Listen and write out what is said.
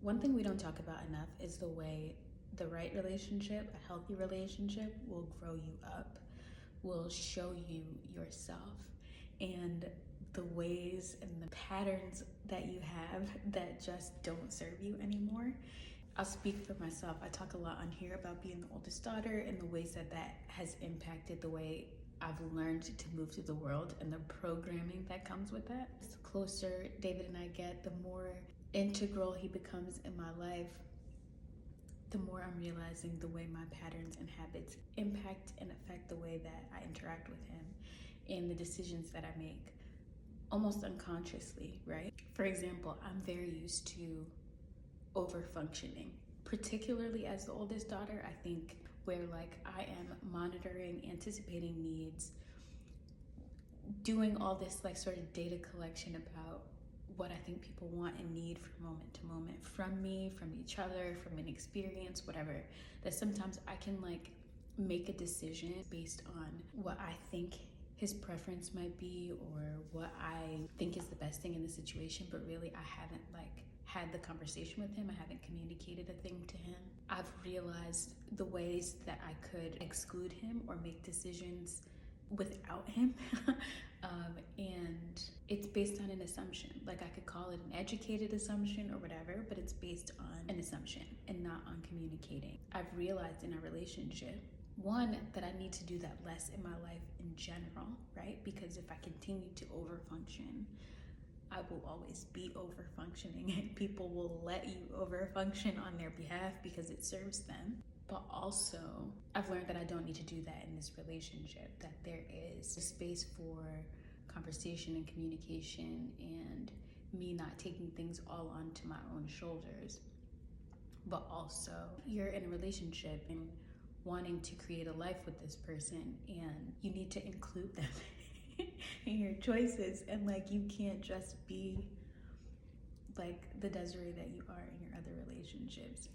One thing we don't talk about enough is the way the right relationship, a healthy relationship, will grow you up, will show you yourself, and the ways and the patterns that you have that just don't serve you anymore. I'll speak for myself. I talk a lot on here about being the oldest daughter and the ways that that has impacted the way I've learned to move through the world and the programming that comes with that. The closer David and I get, the more integral he becomes in my life, the more I'm realizing the way my patterns and habits impact and affect the way that I interact with him and the decisions that I make almost unconsciously, right? For example, I'm very used to over functioning, particularly as the oldest daughter. I think where like I am monitoring, anticipating needs, doing all this like sort of data collection about what I think people want and need from moment to moment from me, from each other, from an experience, whatever, that sometimes I can like make a decision based on what I think his preference might be or what I think is the best thing in the situation, but really I haven't like had the conversation with him. I haven't communicated a thing to him. I've realized the ways that I could exclude him or make decisions without him. And it's based on an assumption. Like I could call it an educated assumption or whatever, but it's based on an assumption and not on communicating. I've realized in a relationship, one, that I need to do that less in my life in general, right? Because if I continue to overfunction, I will always be over-functioning and people will let you over-function on their behalf because it serves them. But also, I've learned that I don't need to do that in this relationship, that there is a space for conversation and communication and me not taking things all onto my own shoulders. But also, you're in a relationship and wanting to create a life with this person, and you need to include them in your choices, and like you can't just be like the Desiree that you are in your other relationships.